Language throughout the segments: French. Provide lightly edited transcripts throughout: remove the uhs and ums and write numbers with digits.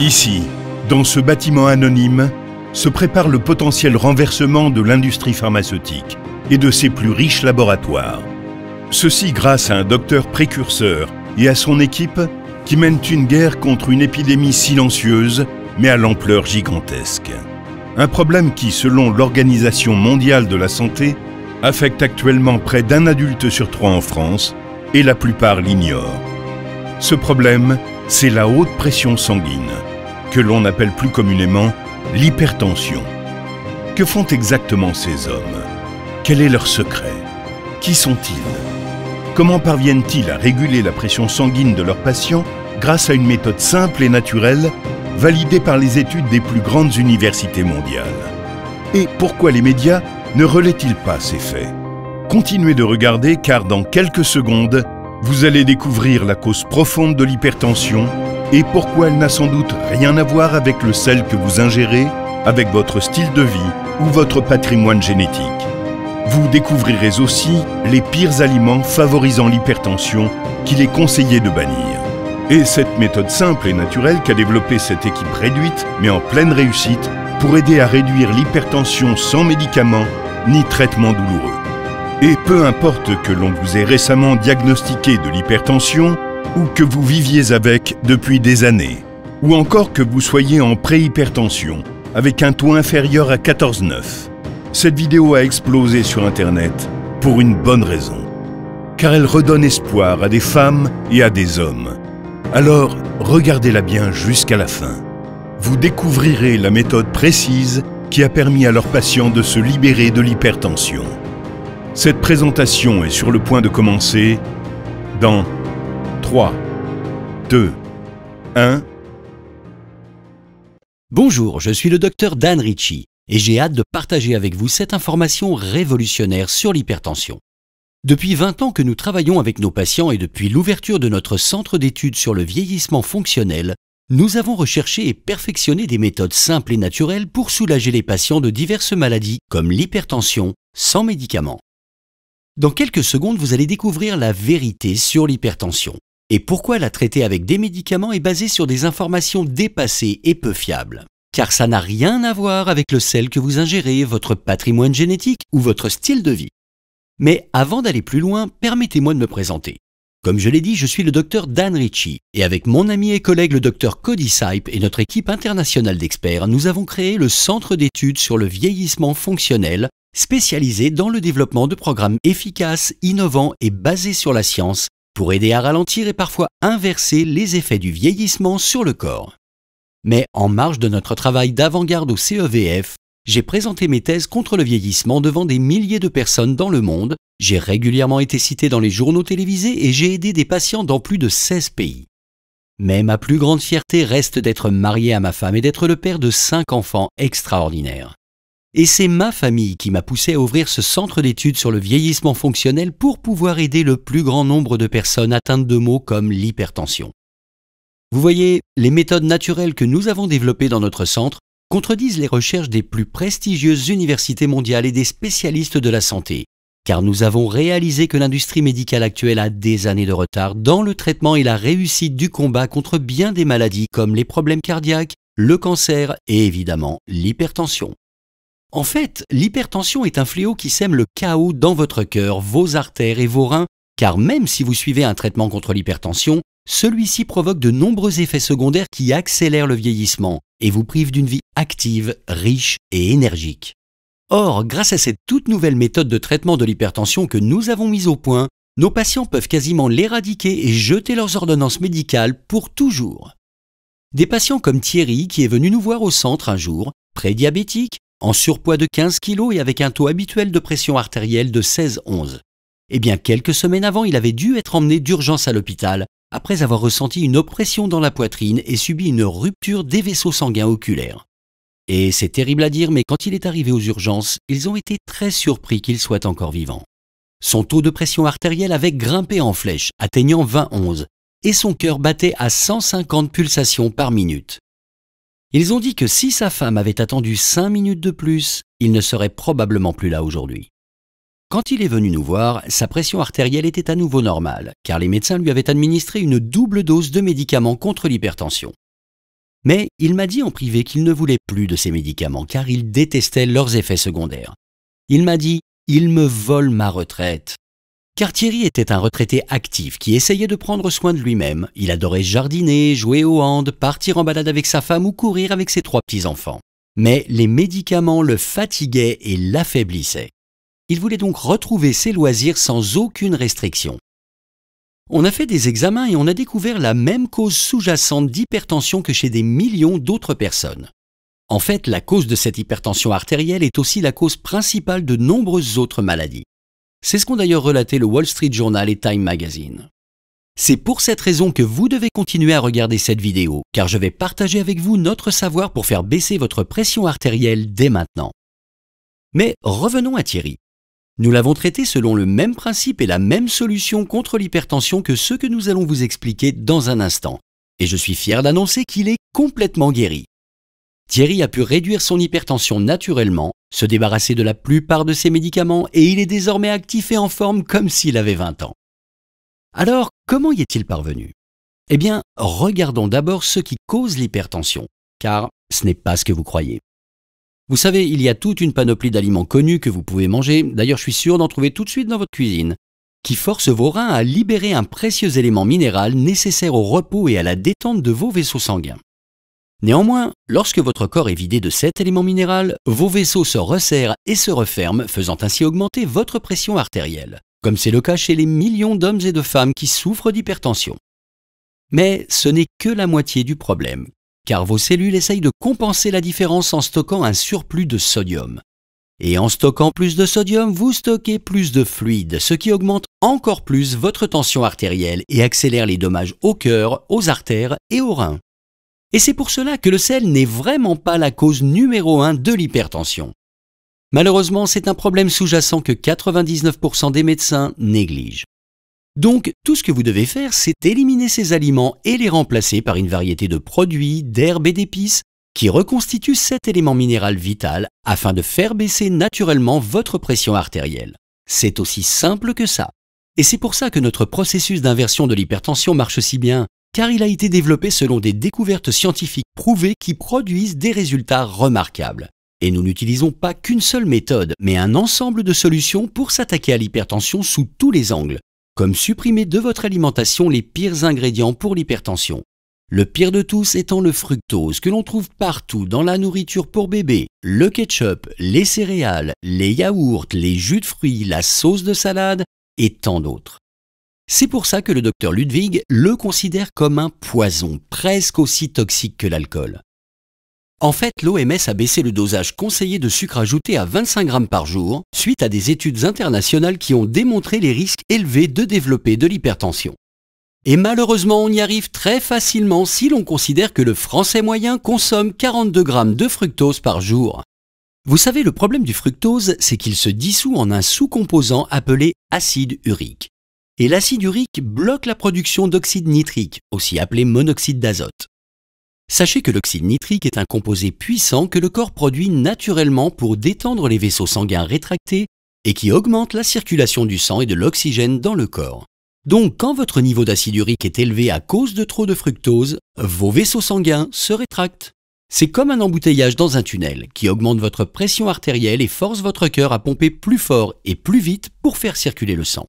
Ici, dans ce bâtiment anonyme, se prépare le potentiel renversement de l'industrie pharmaceutique et de ses plus riches laboratoires. Ceci grâce à un docteur précurseur et à son équipe qui mènent une guerre contre une épidémie silencieuse mais à l'ampleur gigantesque. Un problème qui, selon l'Organisation mondiale de la santé, affecte actuellement près d'un adulte sur 3 en France et la plupart l'ignorent. Ce problème, c'est la haute pression sanguine, que l'on appelle plus communément l'hypertension. Que font exactement ces hommes? Quel est leur secret? Qui sont-ils? Comment parviennent-ils à réguler la pression sanguine de leurs patients grâce à une méthode simple et naturelle, validée par les études des plus grandes universités mondiales? Et pourquoi les médias ne relaient-ils pas ces faits? Continuez de regarder car dans quelques secondes, vous allez découvrir la cause profonde de l'hypertension et pourquoi elle n'a sans doute rien à voir avec le sel que vous ingérez, avec votre style de vie ou votre patrimoine génétique. Vous découvrirez aussi les pires aliments favorisant l'hypertension qu'il est conseillé de bannir. Et cette méthode simple et naturelle qu'a développée cette équipe réduite, mais en pleine réussite, pour aider à réduire l'hypertension sans médicaments ni traitement douloureux. Et peu importe que l'on vous ait récemment diagnostiqué de l'hypertension ou que vous viviez avec depuis des années, ou encore que vous soyez en préhypertension avec un taux inférieur à 14,9. Cette vidéo a explosé sur Internet pour une bonne raison. Car elle redonne espoir à des femmes et à des hommes. Alors, regardez-la bien jusqu'à la fin. Vous découvrirez la méthode précise qui a permis à leurs patients de se libérer de l'hypertension. Cette présentation est sur le point de commencer dans 3, 2, 1... Bonjour, je suis le docteur Dan Ritchie et j'ai hâte de partager avec vous cette information révolutionnaire sur l'hypertension. Depuis 20 ans que nous travaillons avec nos patients et depuis l'ouverture de notre centre d'études sur le vieillissement fonctionnel, nous avons recherché et perfectionné des méthodes simples et naturelles pour soulager les patients de diverses maladies comme l'hypertension sans médicaments. Dans quelques secondes, vous allez découvrir la vérité sur l'hypertension et pourquoi la traiter avec des médicaments est basée sur des informations dépassées et peu fiables. Car ça n'a rien à voir avec le sel que vous ingérez, votre patrimoine génétique ou votre style de vie. Mais avant d'aller plus loin, permettez-moi de me présenter. Comme je l'ai dit, je suis le docteur Dan Ritchie et avec mon ami et collègue le docteur Cody Sipe et notre équipe internationale d'experts, nous avons créé le Centre d'études sur le vieillissement fonctionnel, spécialisé dans le développement de programmes efficaces, innovants et basés sur la science pour aider à ralentir et parfois inverser les effets du vieillissement sur le corps. Mais en marge de notre travail d'avant-garde au CEVF, j'ai présenté mes thèses contre le vieillissement devant des milliers de personnes dans le monde, j'ai régulièrement été cité dans les journaux télévisés et j'ai aidé des patients dans plus de 16 pays. Mais ma plus grande fierté reste d'être marié à ma femme et d'être le père de 5 enfants extraordinaires. Et c'est ma famille qui m'a poussé à ouvrir ce centre d'études sur le vieillissement fonctionnel pour pouvoir aider le plus grand nombre de personnes atteintes de maux comme l'hypertension. Vous voyez, les méthodes naturelles que nous avons développées dans notre centre contredisent les recherches des plus prestigieuses universités mondiales et des spécialistes de la santé, car nous avons réalisé que l'industrie médicale actuelle a des années de retard dans le traitement et la réussite du combat contre bien des maladies comme les problèmes cardiaques, le cancer et évidemment l'hypertension. En fait, l'hypertension est un fléau qui sème le chaos dans votre cœur, vos artères et vos reins, car même si vous suivez un traitement contre l'hypertension, celui-ci provoque de nombreux effets secondaires qui accélèrent le vieillissement et vous privent d'une vie active, riche et énergique. Or, grâce à cette toute nouvelle méthode de traitement de l'hypertension que nous avons mise au point, nos patients peuvent quasiment l'éradiquer et jeter leurs ordonnances médicales pour toujours. Des patients comme Thierry qui est venu nous voir au centre un jour, prédiabétique, en surpoids de 15 kg et avec un taux habituel de pression artérielle de 16-11. Eh bien, quelques semaines avant, il avait dû être emmené d'urgence à l'hôpital après avoir ressenti une oppression dans la poitrine et subi une rupture des vaisseaux sanguins oculaires. Et c'est terrible à dire, mais quand il est arrivé aux urgences, ils ont été très surpris qu'il soit encore vivant. Son taux de pression artérielle avait grimpé en flèche, atteignant 20-11, et son cœur battait à 150 pulsations par minute. Ils ont dit que si sa femme avait attendu 5 minutes de plus, il ne serait probablement plus là aujourd'hui. Quand il est venu nous voir, sa pression artérielle était à nouveau normale, car les médecins lui avaient administré une double dose de médicaments contre l'hypertension. Mais il m'a dit en privé qu'il ne voulait plus de ces médicaments car il détestait leurs effets secondaires. Il m'a dit « Il me vole ma retraite ». Car Thierry était un retraité actif qui essayait de prendre soin de lui-même. Il adorait jardiner, jouer au hand, partir en balade avec sa femme ou courir avec ses 3 petits-enfants. Mais les médicaments le fatiguaient et l'affaiblissaient. Il voulait donc retrouver ses loisirs sans aucune restriction. On a fait des examens et on a découvert la même cause sous-jacente d'hypertension que chez des millions d'autres personnes. En fait, la cause de cette hypertension artérielle est aussi la cause principale de nombreuses autres maladies. C'est ce qu'ont d'ailleurs relaté le Wall Street Journal et Time Magazine. C'est pour cette raison que vous devez continuer à regarder cette vidéo, car je vais partager avec vous notre savoir pour faire baisser votre pression artérielle dès maintenant. Mais revenons à Thierry. Nous l'avons traité selon le même principe et la même solution contre l'hypertension que ceux que nous allons vous expliquer dans un instant. Et je suis fier d'annoncer qu'il est complètement guéri. Thierry a pu réduire son hypertension naturellement, se débarrasser de la plupart de ses médicaments et il est désormais actif et en forme comme s'il avait 20 ans. Alors, comment y est-il parvenu? Eh bien, regardons d'abord ce qui cause l'hypertension, car ce n'est pas ce que vous croyez. Vous savez, il y a toute une panoplie d'aliments connus que vous pouvez manger, d'ailleurs je suis sûr d'en trouver tout de suite dans votre cuisine, qui forcent vos reins à libérer un précieux élément minéral nécessaire au repos et à la détente de vos vaisseaux sanguins. Néanmoins, lorsque votre corps est vidé de cet élément minéral, vos vaisseaux se resserrent et se referment, faisant ainsi augmenter votre pression artérielle, comme c'est le cas chez les millions d'hommes et de femmes qui souffrent d'hypertension. Mais ce n'est que la moitié du problème, car vos cellules essayent de compenser la différence en stockant un surplus de sodium. Et en stockant plus de sodium, vous stockez plus de fluide, ce qui augmente encore plus votre tension artérielle et accélère les dommages au cœur, aux artères et aux reins. Et c'est pour cela que le sel n'est vraiment pas la cause numéro 1 de l'hypertension. Malheureusement, c'est un problème sous-jacent que 99% des médecins négligent. Donc, tout ce que vous devez faire, c'est éliminer ces aliments et les remplacer par une variété de produits, d'herbes et d'épices qui reconstituent cet élément minéral vital afin de faire baisser naturellement votre pression artérielle. C'est aussi simple que ça. Et c'est pour ça que notre processus d'inversion de l'hypertension marche si bien, car il a été développé selon des découvertes scientifiques prouvées qui produisent des résultats remarquables. Et nous n'utilisons pas qu'une seule méthode, mais un ensemble de solutions pour s'attaquer à l'hypertension sous tous les angles, comme supprimer de votre alimentation les pires ingrédients pour l'hypertension. Le pire de tous étant le fructose que l'on trouve partout dans la nourriture pour bébé, le ketchup, les céréales, les yaourts, les jus de fruits, la sauce de salade et tant d'autres. C'est pour ça que le docteur Ludwig le considère comme un poison, presque aussi toxique que l'alcool. En fait, l'OMS a baissé le dosage conseillé de sucre ajouté à 25 grammes par jour, suite à des études internationales qui ont démontré les risques élevés de développer de l'hypertension. Et malheureusement, on y arrive très facilement si l'on considère que le Français moyen consomme 42 grammes de fructose par jour. Vous savez, le problème du fructose, c'est qu'il se dissout en un sous-composant appelé acide urique. Et l'acide urique bloque la production d'oxyde nitrique, aussi appelé monoxyde d'azote. Sachez que l'oxyde nitrique est un composé puissant que le corps produit naturellement pour détendre les vaisseaux sanguins rétractés et qui augmente la circulation du sang et de l'oxygène dans le corps. Donc, quand votre niveau d'acide urique est élevé à cause de trop de fructose, vos vaisseaux sanguins se rétractent. C'est comme un embouteillage dans un tunnel qui augmente votre pression artérielle et force votre cœur à pomper plus fort et plus vite pour faire circuler le sang.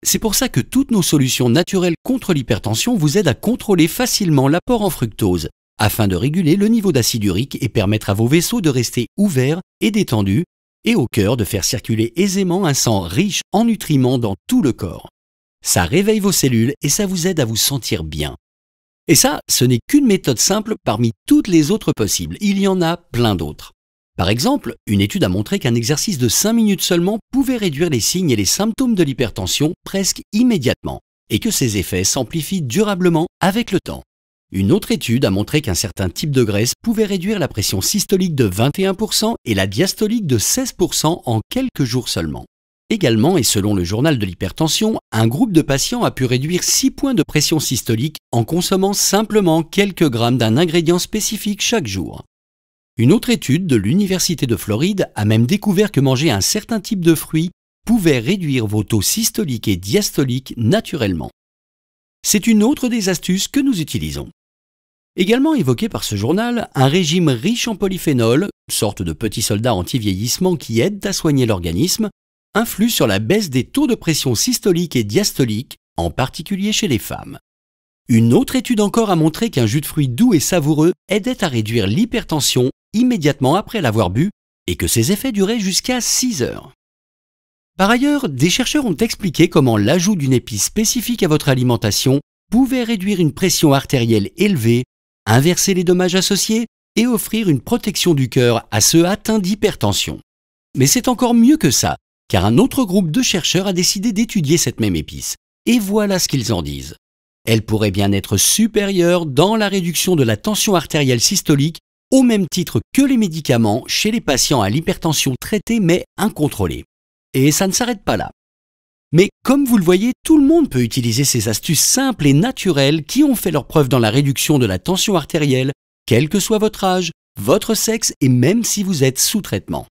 C'est pour ça que toutes nos solutions naturelles contre l'hypertension vous aident à contrôler facilement l'apport en fructose, afin de réguler le niveau d'acide urique et permettre à vos vaisseaux de rester ouverts et détendus, et au cœur de faire circuler aisément un sang riche en nutriments dans tout le corps. Ça réveille vos cellules et ça vous aide à vous sentir bien. Et ça, ce n'est qu'une méthode simple parmi toutes les autres possibles. Il y en a plein d'autres. Par exemple, une étude a montré qu'un exercice de 5 minutes seulement pouvait réduire les signes et les symptômes de l'hypertension presque immédiatement, et que ces effets s'amplifient durablement avec le temps. Une autre étude a montré qu'un certain type de graisse pouvait réduire la pression systolique de 21% et la diastolique de 16% en quelques jours seulement. Également, et selon le journal de l'hypertension, un groupe de patients a pu réduire 6 points de pression systolique en consommant simplement quelques grammes d'un ingrédient spécifique chaque jour. Une autre étude de l'Université de Floride a même découvert que manger un certain type de fruits pouvait réduire vos taux systoliques et diastoliques naturellement. C'est une autre des astuces que nous utilisons. Également évoqué par ce journal, un régime riche en polyphénol, sorte de petits soldats anti-vieillissement qui aident à soigner l'organisme, influe sur la baisse des taux de pression systolique et diastolique, en particulier chez les femmes. Une autre étude encore a montré qu'un jus de fruits doux et savoureux aidait à réduire l'hypertension immédiatement après l'avoir bu et que ses effets duraient jusqu'à 6 heures. Par ailleurs, des chercheurs ont expliqué comment l'ajout d'une épice spécifique à votre alimentation pouvait réduire une pression artérielle élevée, inverser les dommages associés et offrir une protection du cœur à ceux atteints d'hypertension. Mais c'est encore mieux que ça, car un autre groupe de chercheurs a décidé d'étudier cette même épice. Et voilà ce qu'ils en disent. Elle pourrait bien être supérieure dans la réduction de la tension artérielle systolique au même titre que les médicaments chez les patients à l'hypertension traitée mais incontrôlée. Et ça ne s'arrête pas là. Mais comme vous le voyez, tout le monde peut utiliser ces astuces simples et naturelles qui ont fait leur preuve dans la réduction de la tension artérielle, quel que soit votre âge, votre sexe et même si vous êtes sous traitement.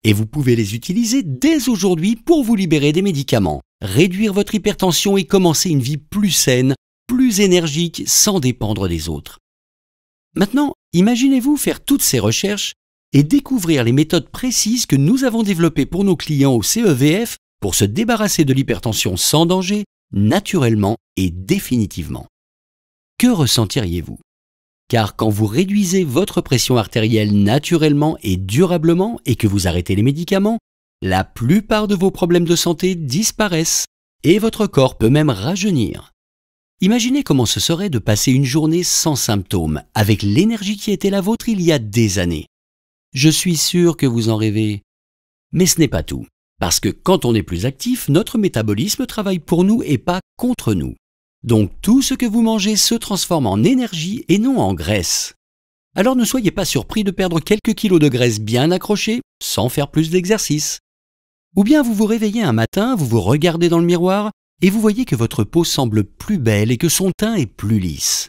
Et vous pouvez les utiliser dès aujourd'hui pour vous libérer des médicaments, réduire votre hypertension et commencer une vie plus saine, plus énergique, sans dépendre des autres. Maintenant, imaginez-vous faire toutes ces recherches et découvrir les méthodes précises que nous avons développées pour nos clients au CEVF pour se débarrasser de l'hypertension sans danger, naturellement et définitivement. Que ressentiriez-vous? Car quand vous réduisez votre pression artérielle naturellement et durablement et que vous arrêtez les médicaments, la plupart de vos problèmes de santé disparaissent et votre corps peut même rajeunir. Imaginez comment ce serait de passer une journée sans symptômes, avec l'énergie qui était la vôtre il y a des années. Je suis sûr que vous en rêvez. Mais ce n'est pas tout, parce que quand on est plus actif, notre métabolisme travaille pour nous et pas contre nous. Donc tout ce que vous mangez se transforme en énergie et non en graisse. Alors ne soyez pas surpris de perdre quelques kilos de graisse bien accrochés sans faire plus d'exercice. Ou bien vous vous réveillez un matin, vous vous regardez dans le miroir et vous voyez que votre peau semble plus belle et que son teint est plus lisse.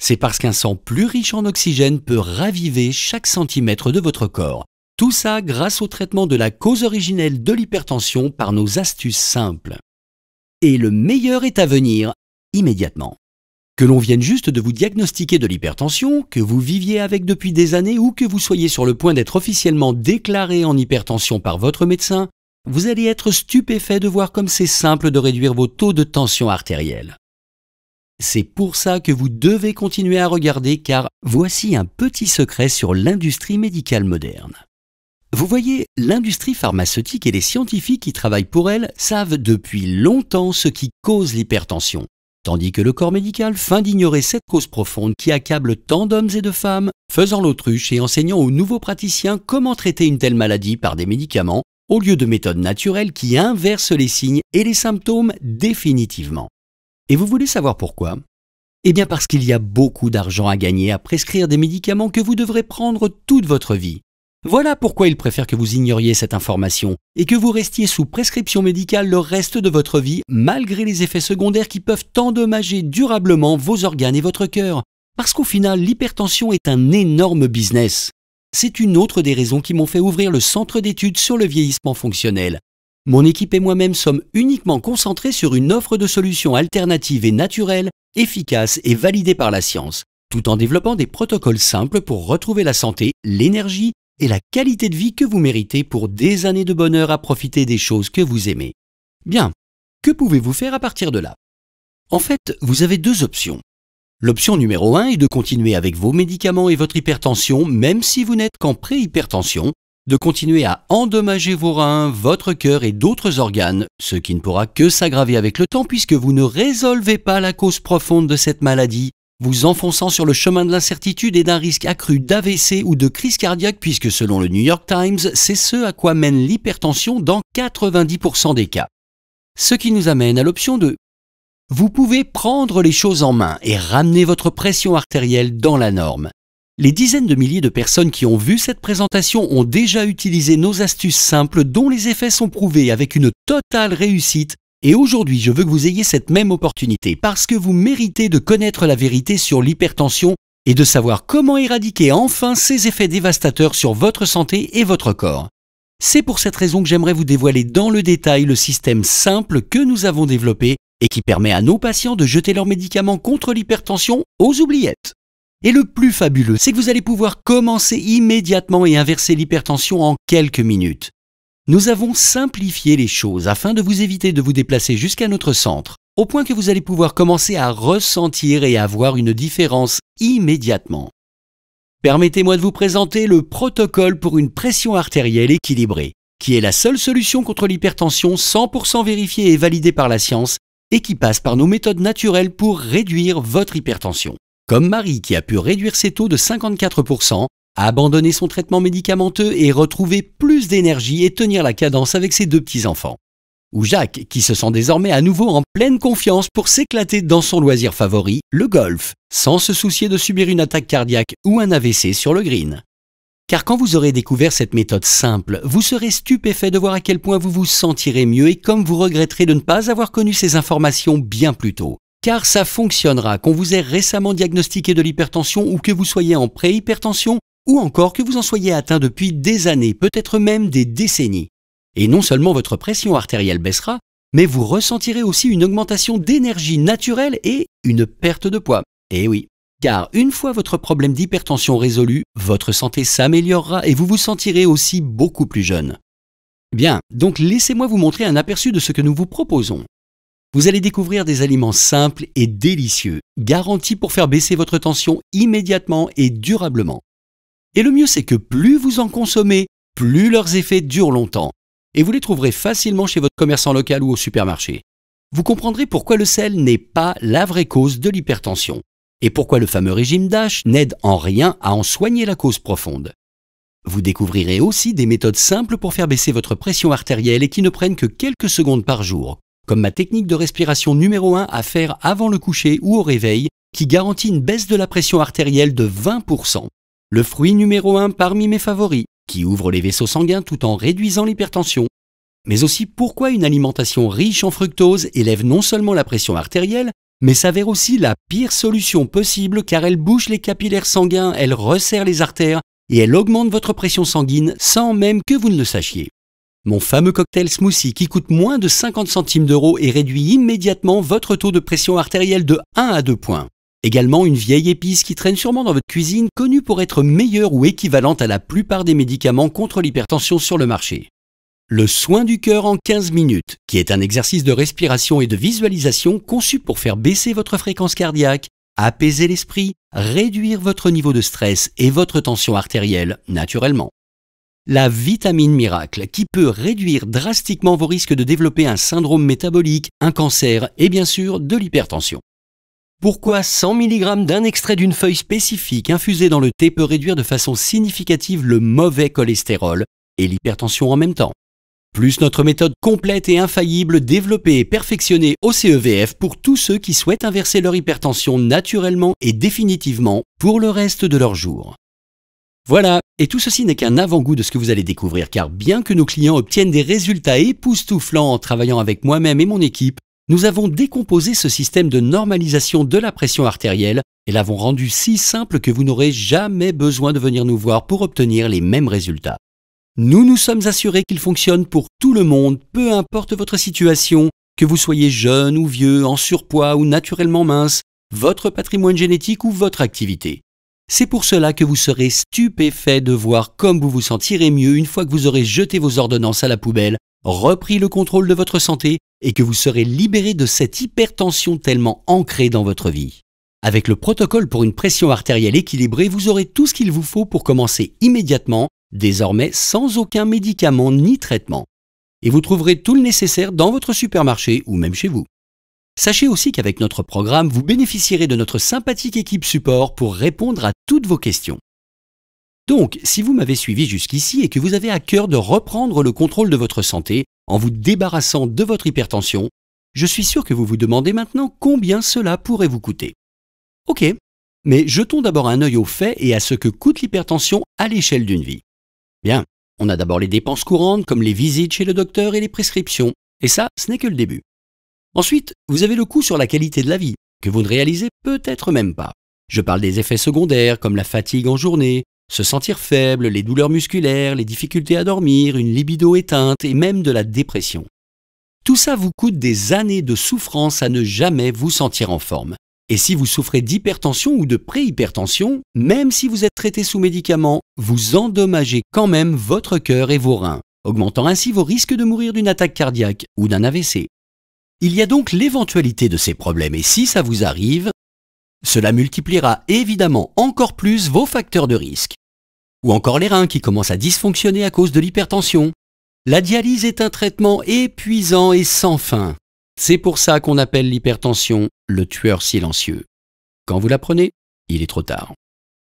C'est parce qu'un sang plus riche en oxygène peut raviver chaque centimètre de votre corps. Tout ça grâce au traitement de la cause originelle de l'hypertension par nos astuces simples. Et le meilleur est à venir, immédiatement. Que l'on vienne juste de vous diagnostiquer de l'hypertension, que vous viviez avec depuis des années ou que vous soyez sur le point d'être officiellement déclaré en hypertension par votre médecin, vous allez être stupéfait de voir comme c'est simple de réduire vos taux de tension artérielle. C'est pour ça que vous devez continuer à regarder car voici un petit secret sur l'industrie médicale moderne. Vous voyez, l'industrie pharmaceutique et les scientifiques qui travaillent pour elle savent depuis longtemps ce qui cause l'hypertension, tandis que le corps médical feint d'ignorer cette cause profonde qui accable tant d'hommes et de femmes, faisant l'autruche et enseignant aux nouveaux praticiens comment traiter une telle maladie par des médicaments, au lieu de méthodes naturelles qui inversent les signes et les symptômes définitivement. Et vous voulez savoir pourquoi? Eh bien parce qu'il y a beaucoup d'argent à gagner à prescrire des médicaments que vous devrez prendre toute votre vie. Voilà pourquoi ils préfèrent que vous ignoriez cette information et que vous restiez sous prescription médicale le reste de votre vie malgré les effets secondaires qui peuvent endommager durablement vos organes et votre cœur. Parce qu'au final, l'hypertension est un énorme business. C'est une autre des raisons qui m'ont fait ouvrir le centre d'études sur le vieillissement fonctionnel. Mon équipe et moi-même sommes uniquement concentrés sur une offre de solutions alternatives et naturelles, efficaces et validées par la science, tout en développant des protocoles simples pour retrouver la santé, l'énergie et la qualité de vie que vous méritez pour des années de bonheur à profiter des choses que vous aimez. Bien, que pouvez-vous faire à partir de là? En fait, vous avez deux options. L'option numéro 1 est de continuer avec vos médicaments et votre hypertension, même si vous n'êtes qu'en pré-hypertension, de continuer à endommager vos reins, votre cœur et d'autres organes, ce qui ne pourra que s'aggraver avec le temps puisque vous ne résolvez pas la cause profonde de cette maladie, vous enfonçant sur le chemin de l'incertitude et d'un risque accru d'AVC ou de crise cardiaque puisque selon le New York Times, c'est ce à quoi mène l'hypertension dans 90% des cas. Ce qui nous amène à l'option 2. Vous pouvez prendre les choses en main et ramener votre pression artérielle dans la norme. Les dizaines de milliers de personnes qui ont vu cette présentation ont déjà utilisé nos astuces simples dont les effets sont prouvés avec une totale réussite. Et aujourd'hui, je veux que vous ayez cette même opportunité parce que vous méritez de connaître la vérité sur l'hypertension et de savoir comment éradiquer enfin ces effets dévastateurs sur votre santé et votre corps. C'est pour cette raison que j'aimerais vous dévoiler dans le détail le système simple que nous avons développé et qui permet à nos patients de jeter leurs médicaments contre l'hypertension aux oubliettes. Et le plus fabuleux, c'est que vous allez pouvoir commencer immédiatement et inverser l'hypertension en quelques minutes. Nous avons simplifié les choses afin de vous éviter de vous déplacer jusqu'à notre centre, au point que vous allez pouvoir commencer à ressentir et avoir une différence immédiatement. Permettez-moi de vous présenter le protocole pour une pression artérielle équilibrée, qui est la seule solution contre l'hypertension 100% vérifiée et validée par la science et qui passe par nos méthodes naturelles pour réduire votre hypertension. Comme Marie qui a pu réduire ses taux de 54%, abandonner son traitement médicamenteux et retrouver plus d'énergie et tenir la cadence avec ses 2 petits-enfants. Ou Jacques qui se sent désormais à nouveau en pleine confiance pour s'éclater dans son loisir favori, le golf, sans se soucier de subir une attaque cardiaque ou un AVC sur le green. Car quand vous aurez découvert cette méthode simple, vous serez stupéfait de voir à quel point vous vous sentirez mieux et comme vous regretterez de ne pas avoir connu ces informations bien plus tôt. Car ça fonctionnera qu'on vous ait récemment diagnostiqué de l'hypertension ou que vous soyez en préhypertension ou encore que vous en soyez atteint depuis des années, peut-être même des décennies. Et non seulement votre pression artérielle baissera, mais vous ressentirez aussi une augmentation d'énergie naturelle et une perte de poids. Eh oui, car une fois votre problème d'hypertension résolu, votre santé s'améliorera et vous vous sentirez aussi beaucoup plus jeune. Bien, donc laissez-moi vous montrer un aperçu de ce que nous vous proposons. Vous allez découvrir des aliments simples et délicieux, garantis pour faire baisser votre tension immédiatement et durablement. Et le mieux, c'est que plus vous en consommez, plus leurs effets durent longtemps. Et vous les trouverez facilement chez votre commerçant local ou au supermarché. Vous comprendrez pourquoi le sel n'est pas la vraie cause de l'hypertension. Et pourquoi le fameux régime DASH n'aide en rien à en soigner la cause profonde. Vous découvrirez aussi des méthodes simples pour faire baisser votre pression artérielle et qui ne prennent que quelques secondes par jour, comme ma technique de respiration numéro 1 à faire avant le coucher ou au réveil, qui garantit une baisse de la pression artérielle de 20%. Le fruit numéro 1 parmi mes favoris, qui ouvre les vaisseaux sanguins tout en réduisant l'hypertension. Mais aussi pourquoi une alimentation riche en fructose élève non seulement la pression artérielle, mais s'avère aussi la pire solution possible car elle bouche les capillaires sanguins, elle resserre les artères et elle augmente votre pression sanguine sans même que vous ne le sachiez. Mon fameux cocktail smoothie qui coûte moins de 50 centimes d'euros et réduit immédiatement votre taux de pression artérielle de 1 à 2 points. Également une vieille épice qui traîne sûrement dans votre cuisine, connue pour être meilleure ou équivalente à la plupart des médicaments contre l'hypertension sur le marché. Le soin du cœur en 15 minutes, qui est un exercice de respiration et de visualisation conçu pour faire baisser votre fréquence cardiaque, apaiser l'esprit, réduire votre niveau de stress et votre tension artérielle naturellement. La vitamine miracle qui peut réduire drastiquement vos risques de développer un syndrome métabolique, un cancer et bien sûr de l'hypertension. Pourquoi 100 mg d'un extrait d'une feuille spécifique infusé dans le thé peut réduire de façon significative le mauvais cholestérol et l'hypertension en même temps? Plus notre méthode complète et infaillible développée et perfectionnée au CEVF pour tous ceux qui souhaitent inverser leur hypertension naturellement et définitivement pour le reste de leur jour. Voilà, et tout ceci n'est qu'un avant-goût de ce que vous allez découvrir car bien que nos clients obtiennent des résultats époustouflants en travaillant avec moi-même et mon équipe, nous avons décomposé ce système de normalisation de la pression artérielle et l'avons rendu si simple que vous n'aurez jamais besoin de venir nous voir pour obtenir les mêmes résultats. Nous nous sommes assurés qu'il fonctionne pour tout le monde, peu importe votre situation, que vous soyez jeune ou vieux, en surpoids ou naturellement mince, votre patrimoine génétique ou votre activité. C'est pour cela que vous serez stupéfait de voir comme vous vous sentirez mieux une fois que vous aurez jeté vos ordonnances à la poubelle, repris le contrôle de votre santé et que vous serez libéré de cette hypertension tellement ancrée dans votre vie. Avec le protocole pour une pression artérielle équilibrée, vous aurez tout ce qu'il vous faut pour commencer immédiatement, désormais sans aucun médicament ni traitement. Et vous trouverez tout le nécessaire dans votre supermarché ou même chez vous. Sachez aussi qu'avec notre programme, vous bénéficierez de notre sympathique équipe support pour répondre à toutes vos questions. Donc, si vous m'avez suivi jusqu'ici et que vous avez à cœur de reprendre le contrôle de votre santé en vous débarrassant de votre hypertension, je suis sûr que vous vous demandez maintenant combien cela pourrait vous coûter. Ok, mais jetons d'abord un œil aux faits et à ce que coûte l'hypertension à l'échelle d'une vie. Bien, on a d'abord les dépenses courantes comme les visites chez le docteur et les prescriptions, et ça, ce n'est que le début. Ensuite, vous avez le coût sur la qualité de la vie, que vous ne réalisez peut-être même pas. Je parle des effets secondaires comme la fatigue en journée, se sentir faible, les douleurs musculaires, les difficultés à dormir, une libido éteinte et même de la dépression. Tout ça vous coûte des années de souffrance à ne jamais vous sentir en forme. Et si vous souffrez d'hypertension ou de préhypertension, même si vous êtes traité sous médicaments, vous endommagez quand même votre cœur et vos reins, augmentant ainsi vos risques de mourir d'une attaque cardiaque ou d'un AVC. Il y a donc l'éventualité de ces problèmes et si ça vous arrive, cela multipliera évidemment encore plus vos facteurs de risque. Ou encore les reins qui commencent à dysfonctionner à cause de l'hypertension. La dialyse est un traitement épuisant et sans fin. C'est pour ça qu'on appelle l'hypertension le tueur silencieux. Quand vous la prenez, il est trop tard.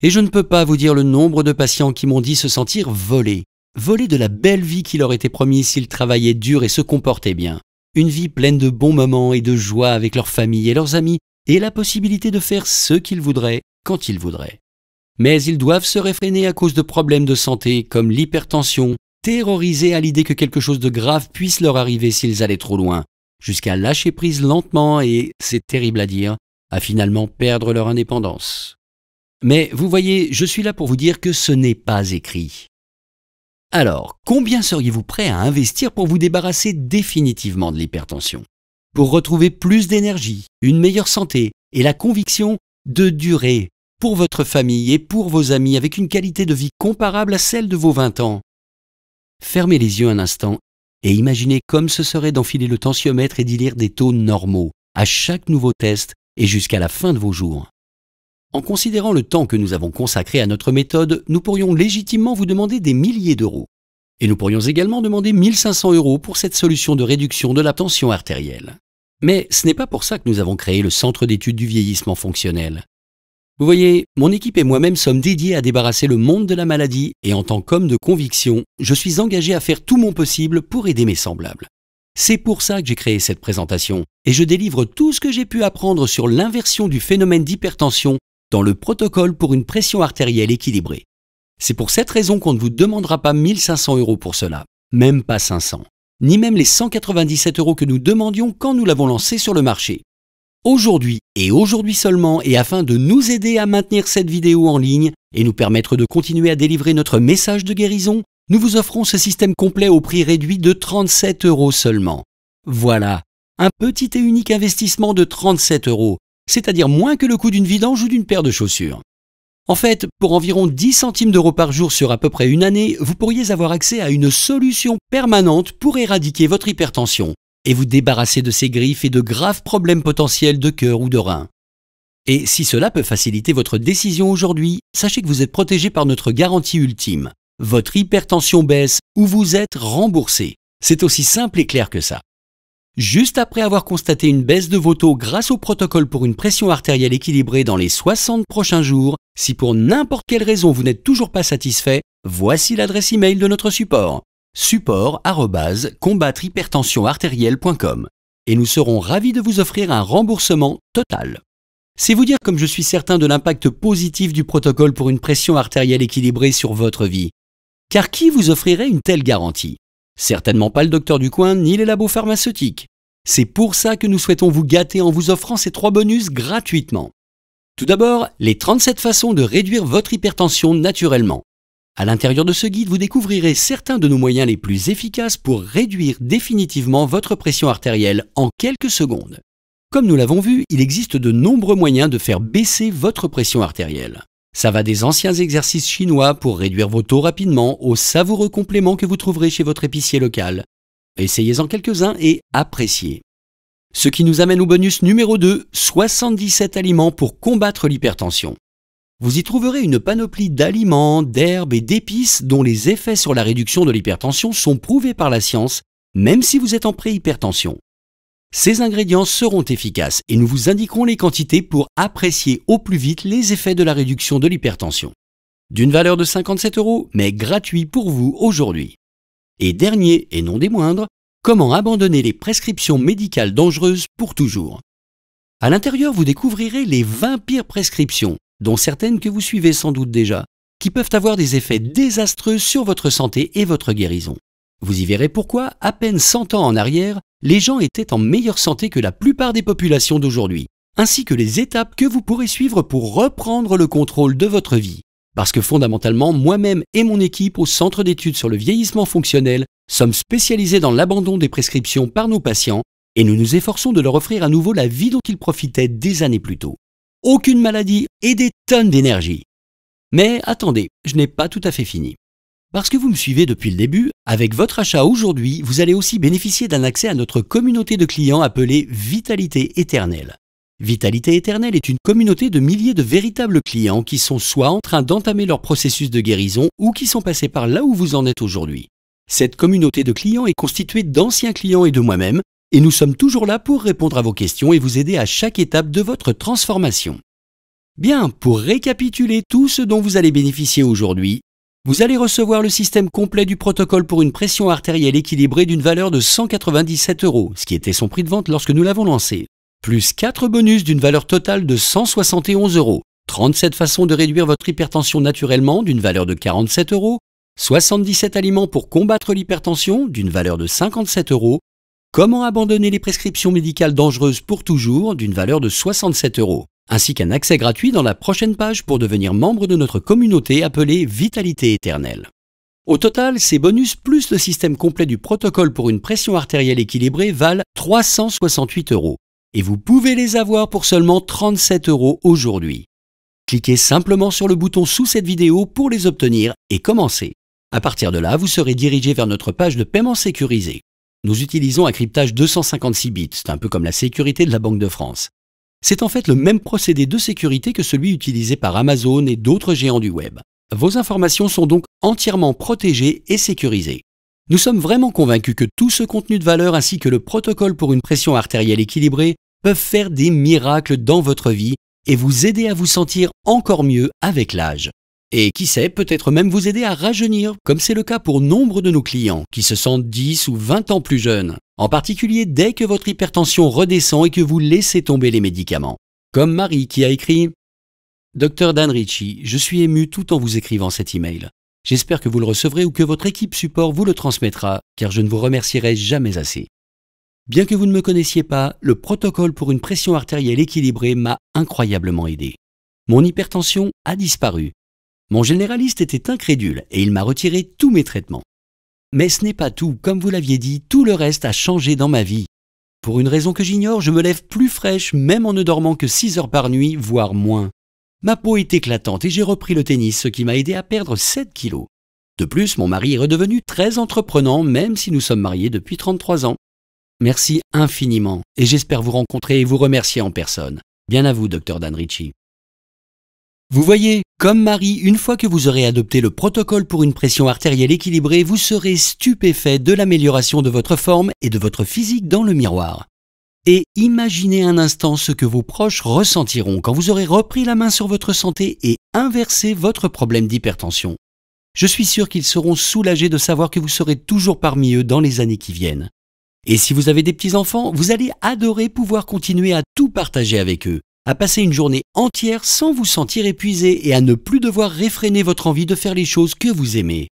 Et je ne peux pas vous dire le nombre de patients qui m'ont dit se sentir volés de la belle vie qui leur était promise s'ils travaillaient dur et se comportaient bien. Une vie pleine de bons moments et de joie avec leur famille et leurs amis, et la possibilité de faire ce qu'ils voudraient, quand ils voudraient. Mais ils doivent se réfréner à cause de problèmes de santé comme l'hypertension, terrorisés à l'idée que quelque chose de grave puisse leur arriver s'ils allaient trop loin, jusqu'à lâcher prise lentement et, c'est terrible à dire, à finalement perdre leur indépendance. Mais vous voyez, je suis là pour vous dire que ce n'est pas écrit. Alors, combien seriez-vous prêt à investir pour vous débarrasser définitivement de l'hypertension? Pour retrouver plus d'énergie, une meilleure santé et la conviction de durer pour votre famille et pour vos amis avec une qualité de vie comparable à celle de vos 20 ans. Fermez les yeux un instant et imaginez comme ce serait d'enfiler le tensiomètre et d'y lire des taux normaux à chaque nouveau test et jusqu'à la fin de vos jours. En considérant le temps que nous avons consacré à notre méthode, nous pourrions légitimement vous demander des milliers d'euros. Et nous pourrions également demander 1500 € pour cette solution de réduction de la tension artérielle. Mais ce n'est pas pour ça que nous avons créé le Centre d'études du vieillissement fonctionnel. Vous voyez, mon équipe et moi-même sommes dédiés à débarrasser le monde de la maladie et en tant qu'homme de conviction, je suis engagé à faire tout mon possible pour aider mes semblables. C'est pour ça que j'ai créé cette présentation et je délivre tout ce que j'ai pu apprendre sur l'inversion du phénomène d'hypertension dans le protocole pour une pression artérielle équilibrée. C'est pour cette raison qu'on ne vous demandera pas 1500 € pour cela, même pas 500, ni même les 197 € que nous demandions quand nous l'avons lancé sur le marché. Aujourd'hui, et aujourd'hui seulement, et afin de nous aider à maintenir cette vidéo en ligne et nous permettre de continuer à délivrer notre message de guérison, nous vous offrons ce système complet au prix réduit de 37 € seulement. Voilà, un petit et unique investissement de 37 €, c'est-à-dire moins que le coût d'une vidange ou d'une paire de chaussures. En fait, pour environ 10 centimes d'euros par jour sur à peu près une année, vous pourriez avoir accès à une solution permanente pour éradiquer votre hypertension et vous débarrasser de ces griffes et de graves problèmes potentiels de cœur ou de rein. Et si cela peut faciliter votre décision aujourd'hui, sachez que vous êtes protégé par notre garantie ultime. Votre hypertension baisse ou vous êtes remboursé. C'est aussi simple et clair que ça. Juste après avoir constaté une baisse de vos taux grâce au protocole pour une pression artérielle équilibrée dans les 60 prochains jours, si pour n'importe quelle raison vous n'êtes toujours pas satisfait, voici l'adresse email de notre support. support@combattre-hypertension-artérielle.com et nous serons ravis de vous offrir un remboursement total. C'est vous dire comme je suis certain de l'impact positif du protocole pour une pression artérielle équilibrée sur votre vie. Car qui vous offrirait une telle garantie? Certainement pas le docteur du coin ni les labos pharmaceutiques. C'est pour ça que nous souhaitons vous gâter en vous offrant ces 3 bonus gratuitement. Tout d'abord, les 37 façons de réduire votre hypertension naturellement. À l'intérieur de ce guide, vous découvrirez certains de nos moyens les plus efficaces pour réduire définitivement votre pression artérielle en quelques secondes. Comme nous l'avons vu, il existe de nombreux moyens de faire baisser votre pression artérielle. Ça va des anciens exercices chinois pour réduire vos taux rapidement aux savoureux compléments que vous trouverez chez votre épicier local. Essayez-en quelques-uns et appréciez. Ce qui nous amène au bonus numéro 2, 77 aliments pour combattre l'hypertension. Vous y trouverez une panoplie d'aliments, d'herbes et d'épices dont les effets sur la réduction de l'hypertension sont prouvés par la science, même si vous êtes en préhypertension. Ces ingrédients seront efficaces et nous vous indiquerons les quantités pour apprécier au plus vite les effets de la réduction de l'hypertension. D'une valeur de 57 €, mais gratuit pour vous aujourd'hui. Et dernier, et non des moindres, comment abandonner les prescriptions médicales dangereuses pour toujours. À l'intérieur, vous découvrirez les 20 pires prescriptions, dont certaines que vous suivez sans doute déjà, qui peuvent avoir des effets désastreux sur votre santé et votre guérison. Vous y verrez pourquoi, à peine 100 ans en arrière, les gens étaient en meilleure santé que la plupart des populations d'aujourd'hui, ainsi que les étapes que vous pourrez suivre pour reprendre le contrôle de votre vie. Parce que fondamentalement, moi-même et mon équipe au Centre d'études sur le vieillissement fonctionnel sommes spécialisés dans l'abandon des prescriptions par nos patients et nous nous efforçons de leur offrir à nouveau la vie dont ils profitaient des années plus tôt. aucune maladie et des tonnes d'énergie. Mais attendez, je n'ai pas tout à fait fini. Parce que vous me suivez depuis le début, avec votre achat aujourd'hui, vous allez aussi bénéficier d'un accès à notre communauté de clients appelée Vitalité Éternelle. Vitalité Éternelle est une communauté de milliers de véritables clients qui sont soit en train d'entamer leur processus de guérison ou qui sont passés par là où vous en êtes aujourd'hui. Cette communauté de clients est constituée d'anciens clients et de moi-même, et nous sommes toujours là pour répondre à vos questions et vous aider à chaque étape de votre transformation. Bien, pour récapituler tout ce dont vous allez bénéficier aujourd'hui, vous allez recevoir le système complet du protocole pour une pression artérielle équilibrée d'une valeur de 197 €, ce qui était son prix de vente lorsque nous l'avons lancé, plus 4 bonus d'une valeur totale de 171 €, 37 façons de réduire votre hypertension naturellement d'une valeur de 47 €, 77 aliments pour combattre l'hypertension d'une valeur de 57 €, comment abandonner les prescriptions médicales dangereuses pour toujours d'une valeur de 67 €, ainsi qu'un accès gratuit dans la prochaine page pour devenir membre de notre communauté appelée Vitalité Éternelle. Au total, ces bonus plus le système complet du protocole pour une pression artérielle équilibrée valent 368 € et vous pouvez les avoir pour seulement 37 € aujourd'hui. Cliquez simplement sur le bouton sous cette vidéo pour les obtenir et commencez. À partir de là, vous serez dirigé vers notre page de paiement sécurisé. Nous utilisons un cryptage 256 bits, c'est un peu comme la sécurité de la Banque de France. C'est en fait le même procédé de sécurité que celui utilisé par Amazon et d'autres géants du web. Vos informations sont donc entièrement protégées et sécurisées. Nous sommes vraiment convaincus que tout ce contenu de valeur ainsi que le protocole pour une pression artérielle équilibrée peuvent faire des miracles dans votre vie et vous aider à vous sentir encore mieux avec l'âge. Et qui sait, peut-être même vous aider à rajeunir, comme c'est le cas pour nombre de nos clients qui se sentent 10 ou 20 ans plus jeunes. En particulier dès que votre hypertension redescend et que vous laissez tomber les médicaments. Comme Marie qui a écrit « Dr Dan Ritchie, je suis ému tout en vous écrivant cet email. J'espère que vous le recevrez ou que votre équipe support vous le transmettra, car je ne vous remercierai jamais assez. Bien que vous ne me connaissiez pas, le protocole pour une pression artérielle équilibrée m'a incroyablement aidé. Mon hypertension a disparu. Mon généraliste était incrédule et il m'a retiré tous mes traitements. Mais ce n'est pas tout, comme vous l'aviez dit, tout le reste a changé dans ma vie. Pour une raison que j'ignore, je me lève plus fraîche même en ne dormant que 6 heures par nuit, voire moins. Ma peau est éclatante et j'ai repris le tennis, ce qui m'a aidé à perdre 7 kilos. De plus, mon mari est redevenu très entreprenant, même si nous sommes mariés depuis 33 ans. Merci infiniment et j'espère vous rencontrer et vous remercier en personne. Bien à vous, Dr Dan Ritchie. Vous voyez, comme Marie, une fois que vous aurez adopté le protocole pour une pression artérielle équilibrée, vous serez stupéfait de l'amélioration de votre forme et de votre physique dans le miroir. Et imaginez un instant ce que vos proches ressentiront quand vous aurez repris la main sur votre santé et inversé votre problème d'hypertension. Je suis sûr qu'ils seront soulagés de savoir que vous serez toujours parmi eux dans les années qui viennent. Et si vous avez des petits-enfants, vous allez adorer pouvoir continuer à tout partager avec eux, à passer une journée entière sans vous sentir épuisé et à ne plus devoir réfréner votre envie de faire les choses que vous aimez.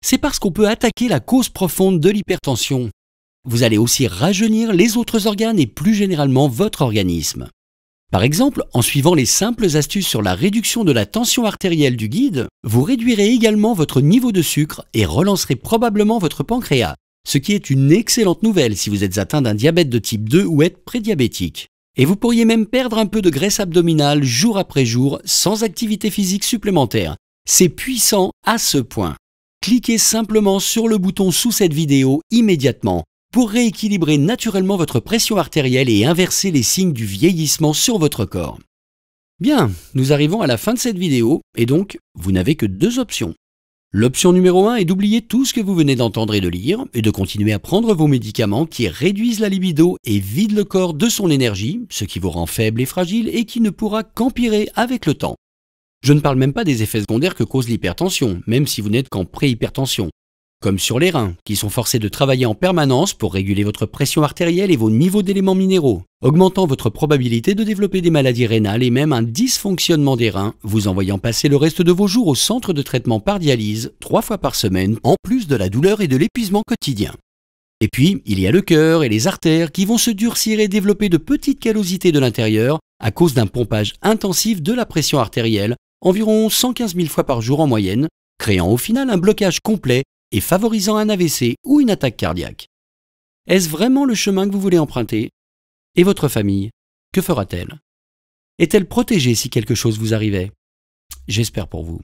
C'est parce qu'on peut attaquer la cause profonde de l'hypertension. Vous allez aussi rajeunir les autres organes et plus généralement votre organisme. Par exemple, en suivant les simples astuces sur la réduction de la tension artérielle du guide, vous réduirez également votre niveau de sucre et relancerez probablement votre pancréas, ce qui est une excellente nouvelle si vous êtes atteint d'un diabète de type 2 ou êtes prédiabétique. Et vous pourriez même perdre un peu de graisse abdominale jour après jour sans activité physique supplémentaire. C'est puissant à ce point. Cliquez simplement sur le bouton sous cette vidéo immédiatement pour rééquilibrer naturellement votre pression artérielle et inverser les signes du vieillissement sur votre corps. Bien, nous arrivons à la fin de cette vidéo et donc vous n'avez que deux options. L'option numéro 1 est d'oublier tout ce que vous venez d'entendre et de lire et de continuer à prendre vos médicaments qui réduisent la libido et vident le corps de son énergie, ce qui vous rend faible et fragile et qui ne pourra qu'empirer avec le temps. Je ne parle même pas des effets secondaires que cause l'hypertension, même si vous n'êtes qu'en préhypertension, comme sur les reins, qui sont forcés de travailler en permanence pour réguler votre pression artérielle et vos niveaux d'éléments minéraux, augmentant votre probabilité de développer des maladies rénales et même un dysfonctionnement des reins, vous envoyant passer le reste de vos jours au centre de traitement par dialyse 3 fois par semaine, en plus de la douleur et de l'épuisement quotidien. Et puis, il y a le cœur et les artères qui vont se durcir et développer de petites callosités de l'intérieur à cause d'un pompage intensif de la pression artérielle, environ 115 000 fois par jour en moyenne, créant au final un blocage complet et favorisant un AVC ou une attaque cardiaque. Est-ce vraiment le chemin que vous voulez emprunter? Et votre famille, que fera-t-elle? est-elle protégée si quelque chose vous arrivait? J'espère pour vous.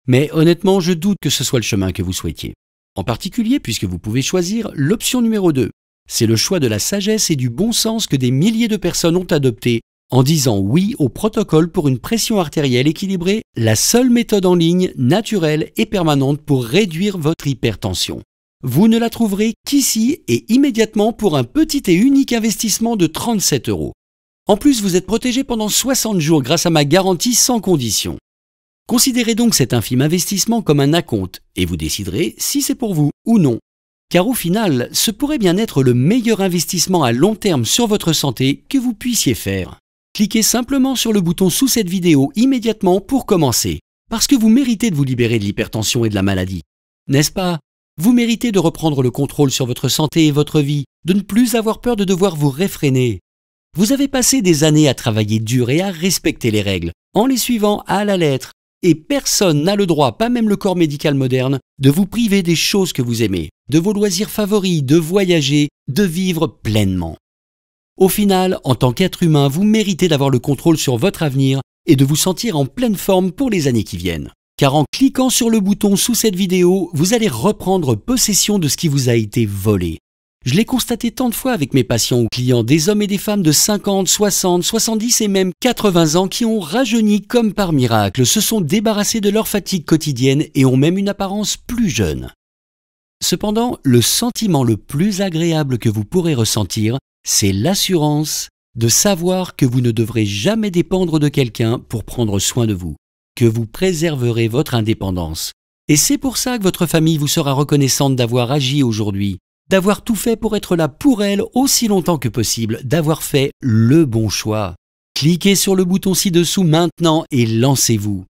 Mais honnêtement, je doute que ce soit le chemin que vous souhaitiez. En particulier puisque vous pouvez choisir l'option numéro 2. C'est le choix de la sagesse et du bon sens que des milliers de personnes ont adopté en disant oui au protocole pour une pression artérielle équilibrée, la seule méthode en ligne, naturelle et permanente pour réduire votre hypertension. Vous ne la trouverez qu'ici et immédiatement pour un petit et unique investissement de 37 €. En plus, vous êtes protégé pendant 60 jours grâce à ma garantie sans condition. Considérez donc cet infime investissement comme un acompte et vous déciderez si c'est pour vous ou non. Car au final, ce pourrait bien être le meilleur investissement à long terme sur votre santé que vous puissiez faire. Cliquez simplement sur le bouton sous cette vidéo immédiatement pour commencer, parce que vous méritez de vous libérer de l'hypertension et de la maladie. N'est-ce pas? Vous méritez de reprendre le contrôle sur votre santé et votre vie, de ne plus avoir peur de devoir vous réfréner. Vous avez passé des années à travailler dur et à respecter les règles, en les suivant à la lettre, et personne n'a le droit, pas même le corps médical moderne, de vous priver des choses que vous aimez, de vos loisirs favoris, de voyager, de vivre pleinement. Au final, en tant qu'être humain, vous méritez d'avoir le contrôle sur votre avenir et de vous sentir en pleine forme pour les années qui viennent. Car en cliquant sur le bouton sous cette vidéo, vous allez reprendre possession de ce qui vous a été volé. Je l'ai constaté tant de fois avec mes patients ou clients, des hommes et des femmes de 50, 60, 70 et même 80 ans qui ont rajeuni comme par miracle, se sont débarrassés de leur fatigue quotidienne et ont même une apparence plus jeune. Cependant, le sentiment le plus agréable que vous pourrez ressentir, c'est l'assurance de savoir que vous ne devrez jamais dépendre de quelqu'un pour prendre soin de vous, que vous préserverez votre indépendance. Et c'est pour ça que votre famille vous sera reconnaissante d'avoir agi aujourd'hui, d'avoir tout fait pour être là pour elle aussi longtemps que possible, d'avoir fait le bon choix. Cliquez sur le bouton ci-dessous maintenant et lancez-vous.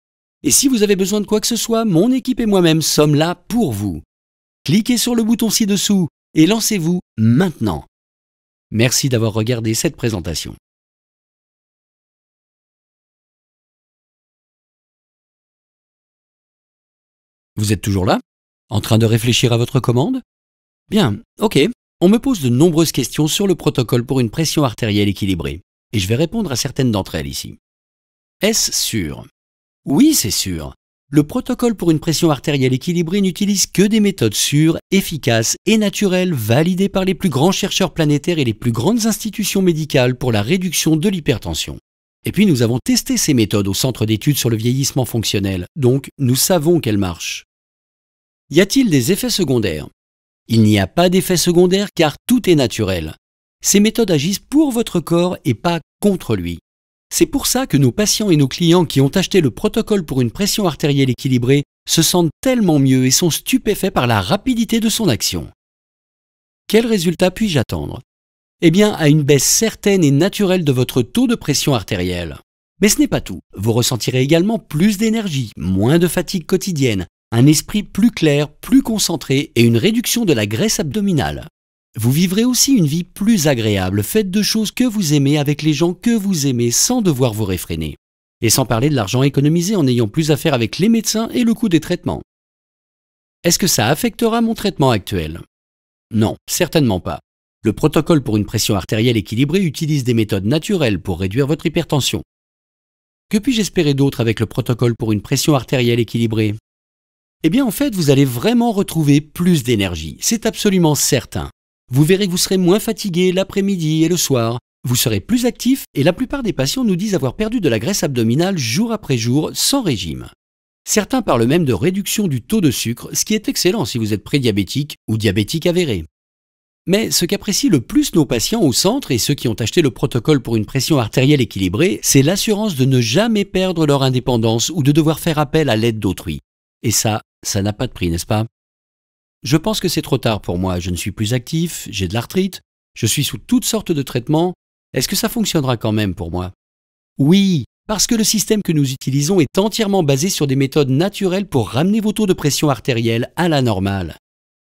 Et si vous avez besoin de quoi que ce soit, mon équipe et moi-même sommes là pour vous. Cliquez sur le bouton ci-dessous et lancez-vous maintenant. Merci d'avoir regardé cette présentation. Vous êtes toujours là? En train de réfléchir à votre commande? Bien, ok. On me pose de nombreuses questions sur le protocole pour une pression artérielle équilibrée, et je vais répondre à certaines d'entre elles ici. Est-ce sûr? Oui, c'est sûr. Le protocole pour une pression artérielle équilibrée n'utilise que des méthodes sûres, efficaces et naturelles validées par les plus grands chercheurs planétaires et les plus grandes institutions médicales pour la réduction de l'hypertension. Et puis nous avons testé ces méthodes au Centre d'études sur le vieillissement fonctionnel, donc nous savons qu'elles marchent. Y a-t-il des effets secondaires? Il n'y a pas d'effets secondaires car tout est naturel. Ces méthodes agissent pour votre corps et pas contre lui. C'est pour ça que nos patients et nos clients qui ont acheté le protocole pour une pression artérielle équilibrée se sentent tellement mieux et sont stupéfaits par la rapidité de son action. Quel résultat puis-je attendre? Eh bien, à une baisse certaine et naturelle de votre taux de pression artérielle. Mais ce n'est pas tout. Vous ressentirez également plus d'énergie, moins de fatigue quotidienne, un esprit plus clair, plus concentré et une réduction de la graisse abdominale. Vous vivrez aussi une vie plus agréable, faite de choses que vous aimez avec les gens que vous aimez sans devoir vous réfréner. Et sans parler de l'argent économisé en n'ayant plus affaire avec les médecins et le coût des traitements. Est-ce que ça affectera mon traitement actuel? Non, certainement pas. Le protocole pour une pression artérielle équilibrée utilise des méthodes naturelles pour réduire votre hypertension. Que puis-je espérer d'autre avec le protocole pour une pression artérielle équilibrée? Eh bien en fait, vous allez vraiment retrouver plus d'énergie, c'est absolument certain. Vous verrez que vous serez moins fatigué l'après-midi et le soir, vous serez plus actif et la plupart des patients nous disent avoir perdu de la graisse abdominale jour après jour sans régime. Certains parlent même de réduction du taux de sucre, ce qui est excellent si vous êtes prédiabétique ou diabétique avéré. Mais ce qu'apprécient le plus nos patients au centre et ceux qui ont acheté le protocole pour une pression artérielle équilibrée, c'est l'assurance de ne jamais perdre leur indépendance ou de devoir faire appel à l'aide d'autrui. Et ça n'a pas de prix, n'est-ce pas? Je pense que c'est trop tard pour moi, je ne suis plus actif, j'ai de l'arthrite, je suis sous toutes sortes de traitements. Est-ce que ça fonctionnera quand même pour moi? Oui, parce que le système que nous utilisons est entièrement basé sur des méthodes naturelles pour ramener vos taux de pression artérielle à la normale.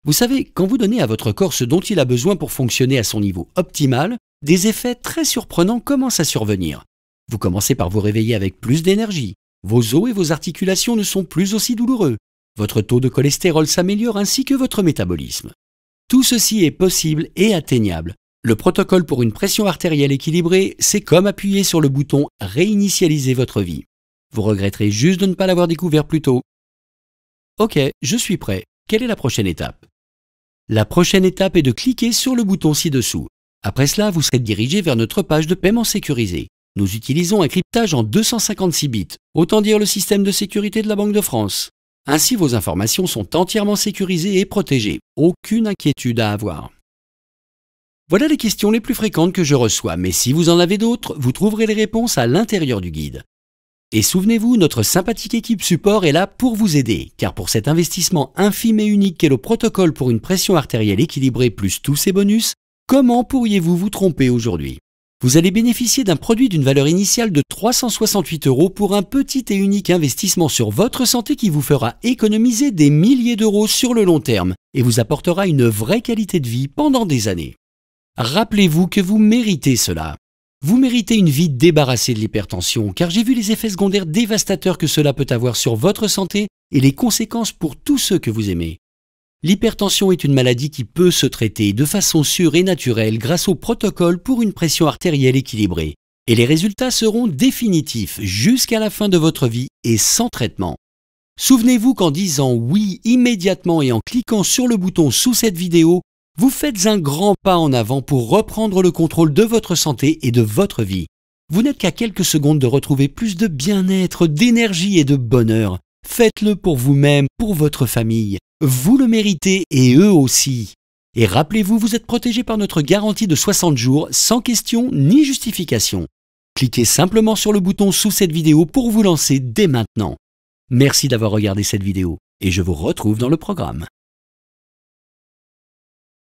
Vous savez, quand vous donnez à votre corps ce dont il a besoin pour fonctionner à son niveau optimal, des effets très surprenants commencent à survenir. Vous commencez par vous réveiller avec plus d'énergie, vos os et vos articulations ne sont plus aussi douloureux, votre taux de cholestérol s'améliore ainsi que votre métabolisme. Tout ceci est possible et atteignable, Le protocole pour une pression artérielle équilibrée, c'est comme appuyer sur le bouton « Réinitialiser votre vie ». Vous regretterez juste de ne pas l'avoir découvert plus tôt. Ok, je suis prêt. Quelle est la prochaine étape? La prochaine étape est de cliquer sur le bouton ci-dessous. Après cela, vous serez dirigé vers notre page de paiement sécurisé. Nous utilisons un cryptage en 256 bits, autant dire le système de sécurité de la Banque de France. Ainsi, vos informations sont entièrement sécurisées et protégées. Aucune inquiétude à avoir. Voilà les questions les plus fréquentes que je reçois, mais si vous en avez d'autres, vous trouverez les réponses à l'intérieur du guide. Et souvenez-vous, notre sympathique équipe support est là pour vous aider, car pour cet investissement infime et unique qu'est le protocole pour une pression artérielle équilibrée plus tous ses bonus, comment pourriez-vous vous tromper aujourd'hui? Vous allez bénéficier d'un produit d'une valeur initiale de 368 € pour un petit et unique investissement sur votre santé qui vous fera économiser des milliers d'euros sur le long terme et vous apportera une vraie qualité de vie pendant des années. Rappelez-vous que vous méritez cela. Vous méritez une vie débarrassée de l'hypertension, car j'ai vu les effets secondaires dévastateurs que cela peut avoir sur votre santé et les conséquences pour tous ceux que vous aimez. L'hypertension est une maladie qui peut se traiter de façon sûre et naturelle grâce au protocole pour une pression artérielle équilibrée. Et les résultats seront définitifs jusqu'à la fin de votre vie et sans traitement. Souvenez-vous qu'en disant oui immédiatement et en cliquant sur le bouton sous cette vidéo, vous faites un grand pas en avant pour reprendre le contrôle de votre santé et de votre vie. Vous n'êtes qu'à quelques secondes de retrouver plus de bien-être, d'énergie et de bonheur. Faites-le pour vous-même, pour votre famille. Vous le méritez et eux aussi. Et rappelez-vous, vous êtes protégé par notre garantie de 60 jours sans question ni justification. Cliquez simplement sur le bouton sous cette vidéo pour vous lancer dès maintenant. Merci d'avoir regardé cette vidéo et je vous retrouve dans le programme.